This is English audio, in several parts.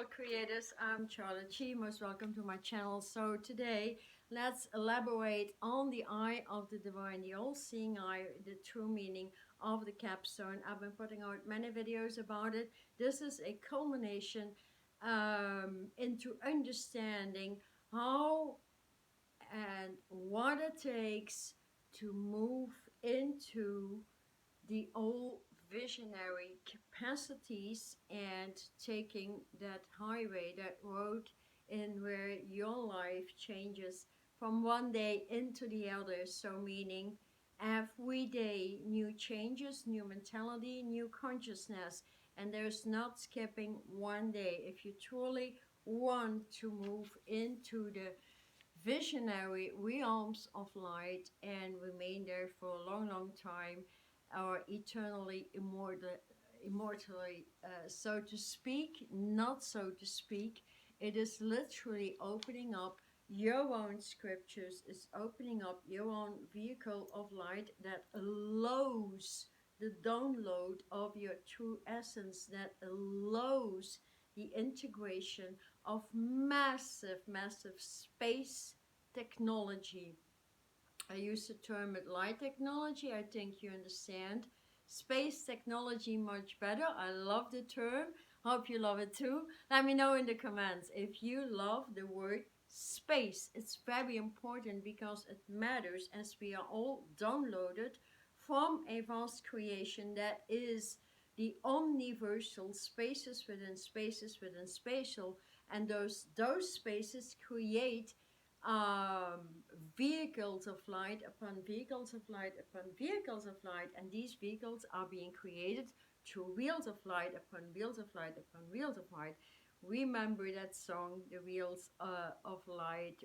Hello creators, I'm Charlotte Chi, most welcome to my channel. So today let's elaborate on the eye of the divine, the all-seeing eye, the true meaning of the capstone. I've been putting out many videos about it. This is a culmination into understanding how and what it takes to move into the old visionary capacities and taking that highway, that road in where your life changes from one day into the other. So meaning every day new changes, new mentality, new consciousness, and there's not skipping one day. If you truly want to move into the visionary realms of light and remain there for a long time, or eternally immortally, so to speak, not so to speak. It is literally opening up your own scriptures, is opening up your own vehicle of light that allows the download of your true essence, that allows the integration of massive space technology. I use the term it light technology, I think you understand. Space technology much better. I love the term. Hope you love it too. Let me know in the comments if you love the word space. It's very important because it matters, as we are all downloaded from a vast creation that is the omniversal spaces within spatial, and those spaces create um, vehicles of light upon vehicles of light upon vehicles of light, and these vehicles are being created through wheels of light upon wheels of light upon wheels of light. Remember that song, the wheels of light,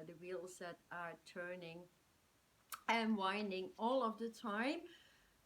the wheels that are turning and winding all of the time,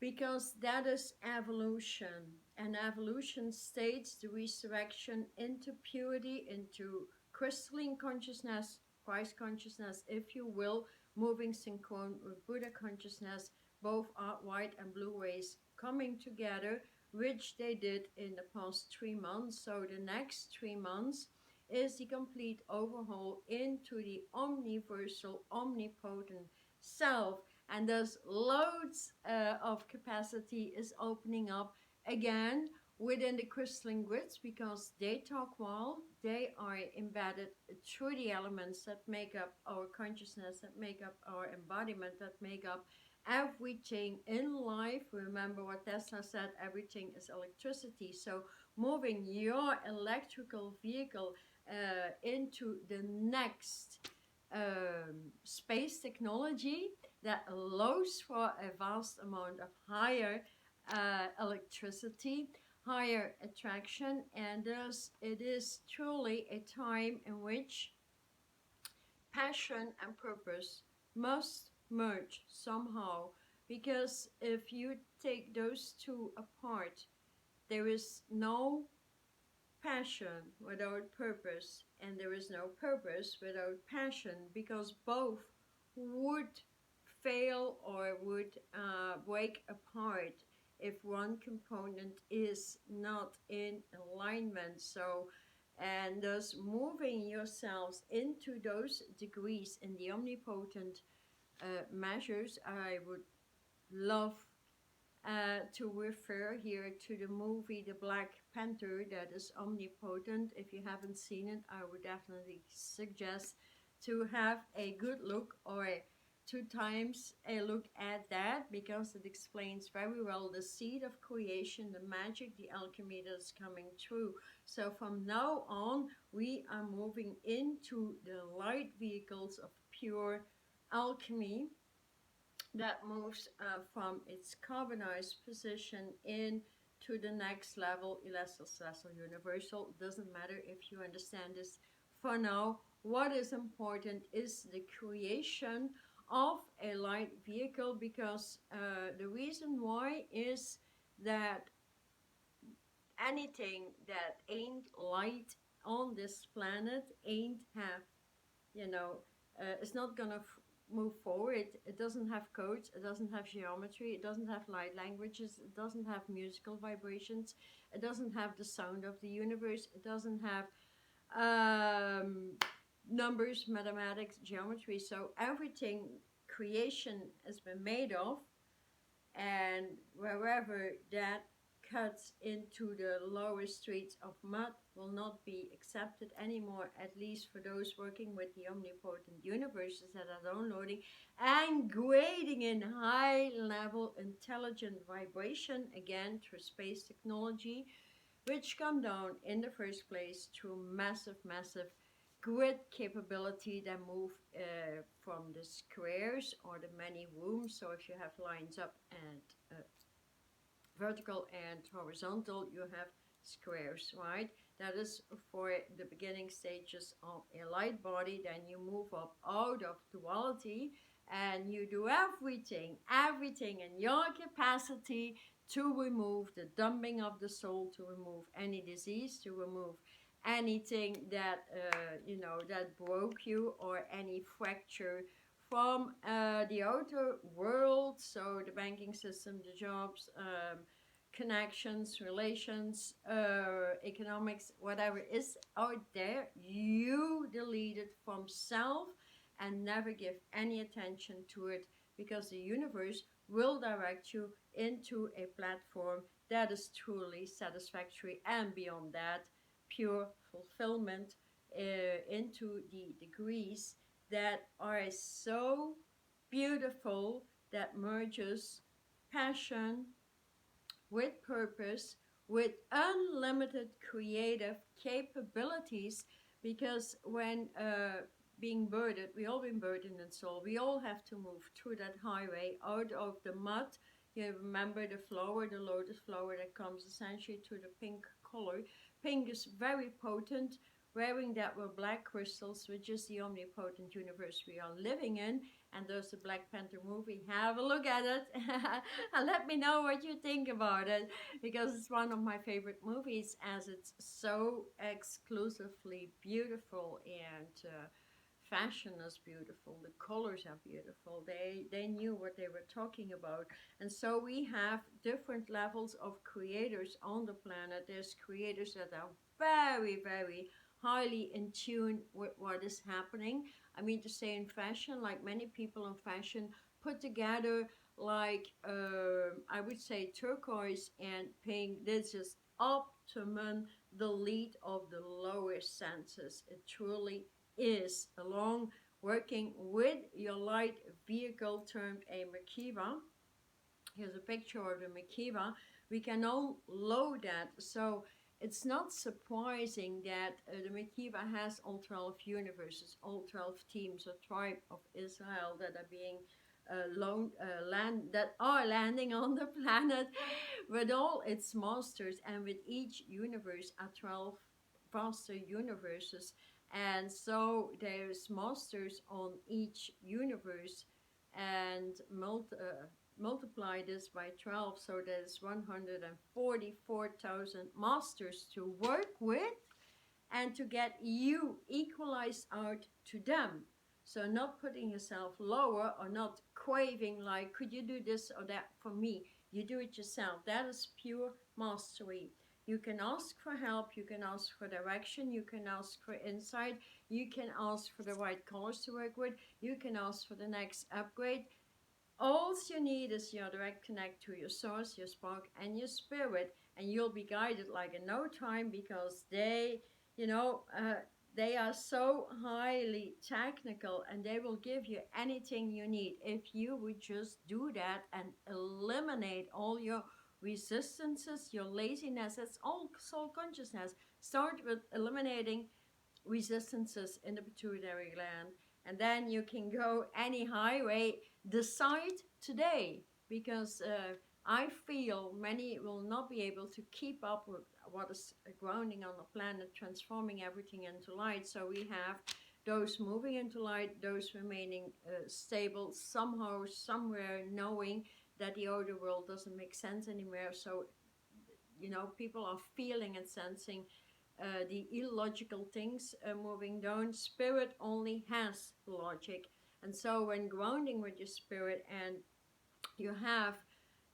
because that is evolution, and evolution states the resurrection into purity, into crystalline consciousness, Christ consciousness, if you will, moving synchron with Buddha consciousness, both are white and blue rays coming together, which they did in the past 3 months. So the next 3 months is the complete overhaul into the omniversal, omnipotent self, and thus loads of capacity is opening up again within the crystalline grids, because they talk well, they are embedded through the elements that make up our consciousness, that make up our embodiment, that make up everything in life. Remember what Tesla said, everything is electricity. So moving your electrical vehicle into the next space technology that allows for a vast amount of higher electricity, higher attraction, and thus it is truly a time in which passion and purpose must merge somehow, because if you take those two apart, there is no passion without purpose, and there is no purpose without passion, because both would fail or would break apart if one component is not in alignment. So, and thus moving yourselves into those degrees in the omnipotent measures, I would love to refer here to the movie The Black Panther, that is omnipotent. If you haven't seen it, I would definitely suggest to have a good look, or 2 times a look at that, because it explains very well the seed of creation, the magic, the alchemy that's coming through. So from now on, we are moving into the light vehicles of pure alchemy that moves from its carbonized position in to the next level, celestial, universal. Doesn't matter if you understand this for now. What is important is the creation of a light vehicle, because the reason why is that anything that ain't light on this planet ain't have, it's not gonna move forward. It doesn't have codes, it doesn't have geometry, it doesn't have light languages, it doesn't have musical vibrations, it doesn't have the sound of the universe, it doesn't have um, numbers, mathematics, geometry. So everything creation has been made of, and wherever that cuts into the lower streets of mud will not be accepted anymore, at least for those working with the omnipotent universes that are downloading and grading in high level intelligent vibration, again through space technology, which come down in the first place through massive grid capability that move from the squares or the many rooms. So if you have lines up and vertical and horizontal, you have squares, right? That is for the beginning stages of a light body. Then you move up out of duality and you do everything in your capacity to remove the dumping of the soul, to remove any disease, to remove anything that that broke you, or any fracture from the outer world. So the banking system, the jobs, connections, relations, economics, whatever is out there, you delete it from self and never give any attention to it, because the universe will direct you into a platform that is truly satisfactory, and beyond that, pure fulfillment, into the degrees that are so beautiful, that merges passion with purpose, with unlimited creative capabilities. Because when being burdened, we all been burdened in soul, we all have to move through that highway out of the mud. You remember the flower, the lotus flower that comes essentially to the pink color. Pink is very potent. Wearing that with black crystals, which is the omnipotent universe we are living in. And there's the Black Panther movie. Have a look at it and let me know what you think about it, because it's one of my favorite movies, as it's so exclusively beautiful, and fashion is beautiful, the colors are beautiful. They knew what they were talking about. And so we have different levels of creators on the planet. There's creators that are very highly in tune with what is happening. I mean to say, in fashion, like many people in fashion put together, like I would say turquoise and pink. This is optimum, the lead of the lower senses. It truly is, along working with your light vehicle termed a Makiba. Here's a picture of the Makiba. We can all load that. So it's not surprising that the Makiba has all 12 universes, all 12 teams, a tribe of Israel that are being that are landing on the planet with all its masters, and with each universe are 12 vaster universes. And so there's masters on each universe, and multiply this by 12, so there's 144,000 masters to work with, and to get you equalized out to them. So not putting yourself lower, or not craving like, could you do this or that for me? You do it yourself. That is pure mastery. You can ask for help, you can ask for direction, you can ask for insight, you can ask for the right colors to work with, you can ask for the next upgrade. All you need is your direct connect to your source, your spark, and your spirit, and you'll be guided like in no time, because they are so highly technical, and they will give you anything you need if you would just do that and eliminate all your resistances, your laziness. It's all soul consciousness. Start with eliminating resistances in the pituitary gland, and then you can go any highway. Decide today, because I feel many will not be able to keep up with what is grounding on the planet, transforming everything into light. So we have those moving into light, those remaining stable somehow, somewhere, knowing that the outer world doesn't make sense anymore. So people are feeling and sensing the illogical things moving down. Spirit only has logic, And so when grounding with your spirit, and you have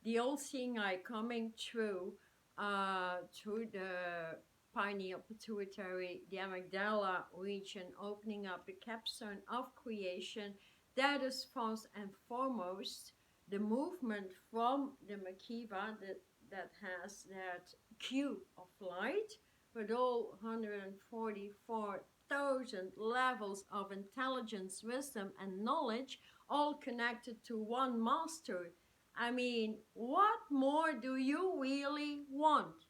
the all-seeing eye coming through the pineal pituitary, the amygdala region, opening up the capstone of creation. That is first and foremost the movement from the Makiva that has that cube of light with all 144,000 levels of intelligence, wisdom, and knowledge, all connected to one master. I mean, what more do you really want?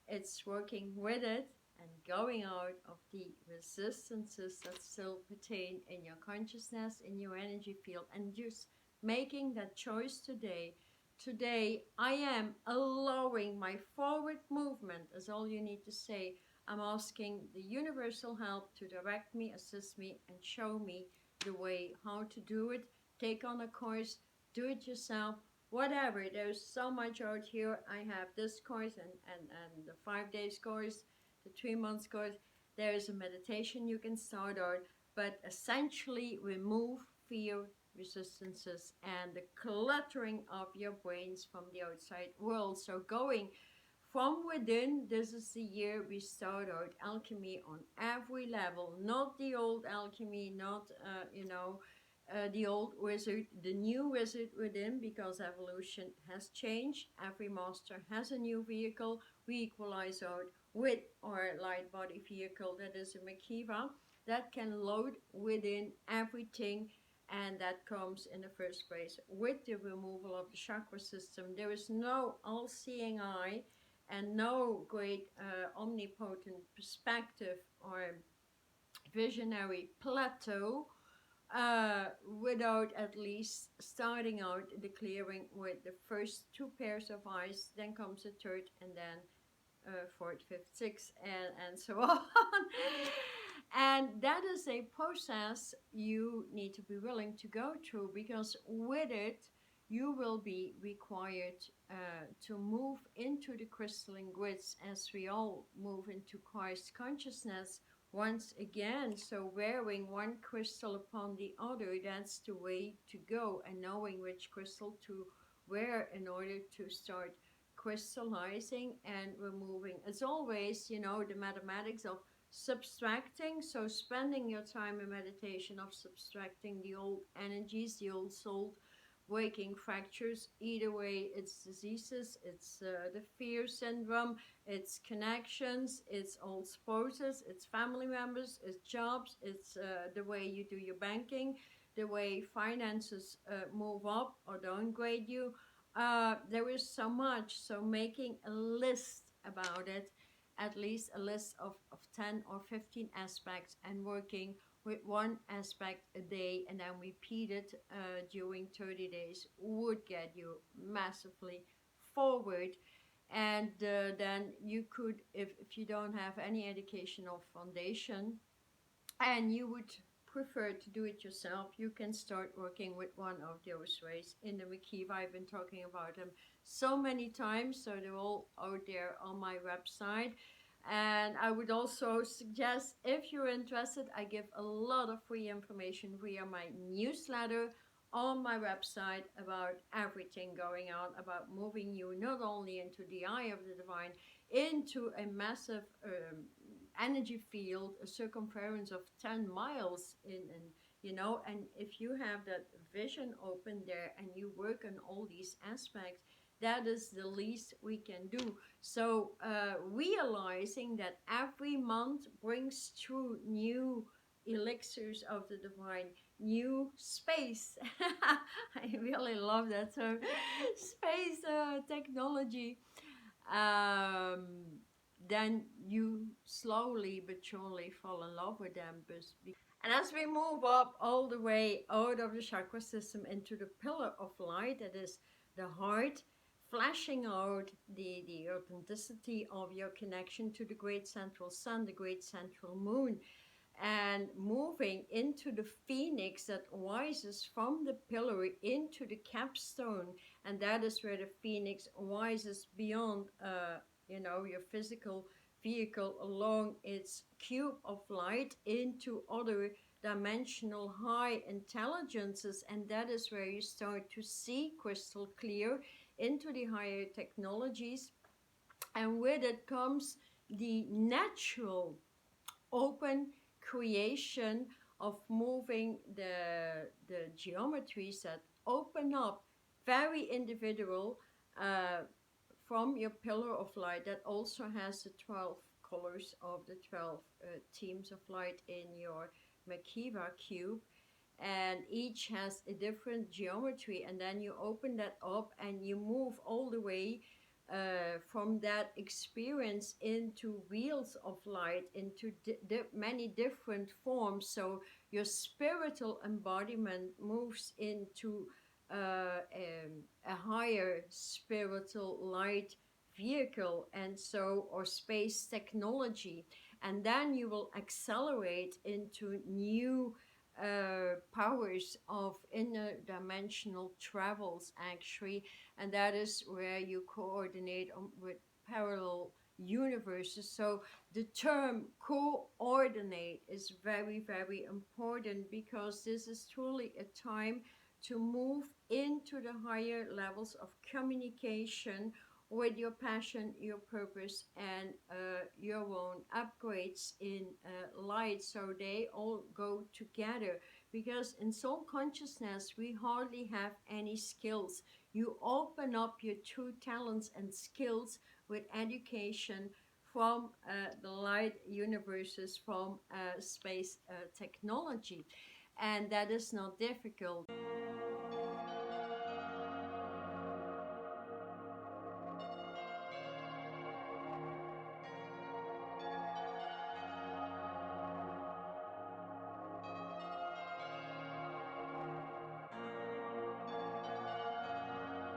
It's working with it and going out of the resistances that still pertain in your consciousness, in your energy field, and just making that choice today. Today, I am allowing my forward movement, is all you need to say. I'm asking the universal help to direct me, assist me, and show me the way how to do it. Take on a course, do it yourself, whatever. There's so much out here. I have this course and the 5 days course, the 3 months course. There's a meditation you can start out, but essentially remove fear, resistances, and the cluttering of your brains from the outside world. So going from within, this is the year we start out alchemy on every level, not the old alchemy, not the old wizard, the new wizard within, because evolution has changed. Every master has a new vehicle. We equalize out with our light body vehicle, that is a Makiva, that can load within everything, and that comes in the first place with the removal of the chakra system. There is no all-seeing eye and no great omnipotent perspective or visionary plateau without at least starting out the clearing with the first two pairs of eyes, then comes a third, and then fourth, fifth, sixth, and so on. And that is a process you need to be willing to go through, because with it, you will be required to move into the crystalline grids as we all move into Christ consciousness once again. So wearing one crystal upon the other, that's the way to go, and knowing which crystal to wear in order to start crystallizing and removing. As always, the mathematics of subtracting, so spending your time in meditation of subtracting the old energies, the old soul waking fractures. Either way, it's diseases, it's the fear syndrome, it's connections, it's old spouses, it's family members, it's jobs, it's the way you do your banking, the way finances move up or downgrade you. There is so much, so making a list about it, at least a list of 10 or 15 aspects, and working with one aspect a day, and then repeat it during 30 days would get you massively forward. And then you could, if you don't have any educational foundation and you would prefer to do it yourself, you can start working with one of those ways in the Makiva. I've been talking about them so many times, so they're all out there on my website. And I would also suggest, if you're interested, I give a lot of free information via my newsletter on my website about everything going on, about moving you not only into the eye of the divine, into a massive energy field, a circumference of 10 miles and if you have that vision open there and you work on all these aspects, that is the least we can do. So realizing that every month brings through new elixirs of the divine, new space. I really love that term, space technology. Then you slowly but surely fall in love with them. And as we move up all the way out of the chakra system into the pillar of light, that is the heart, flashing out the authenticity of your connection to the great central sun, the great central moon, and moving into the phoenix that rises from the pillar into the capstone. And that is where the phoenix rises beyond your physical vehicle along its cube of light into other dimensional high intelligences, and that is where you start to see crystal clear into the higher technologies. And with it comes the natural open creation of moving the geometries that open up very individual, from your pillar of light that also has the 12 colors of the 12 teams of light in your Makiva cube, and each has a different geometry, and then you open that up and you move all the way from that experience into wheels of light, into many different forms. So your spiritual embodiment moves into a higher spiritual light vehicle, and so, or space technology, and then you will accelerate into new powers of interdimensional travels, actually. And that is where you coordinate with parallel universes. So the term coordinate is very, very important, because this is truly a time to move into the higher levels of communication with your passion, your purpose, and your own upgrades in light. So they all go together, because in soul consciousness we hardly have any skills. You open up your true talents and skills with education from the light universes, from space technology, and that is not difficult.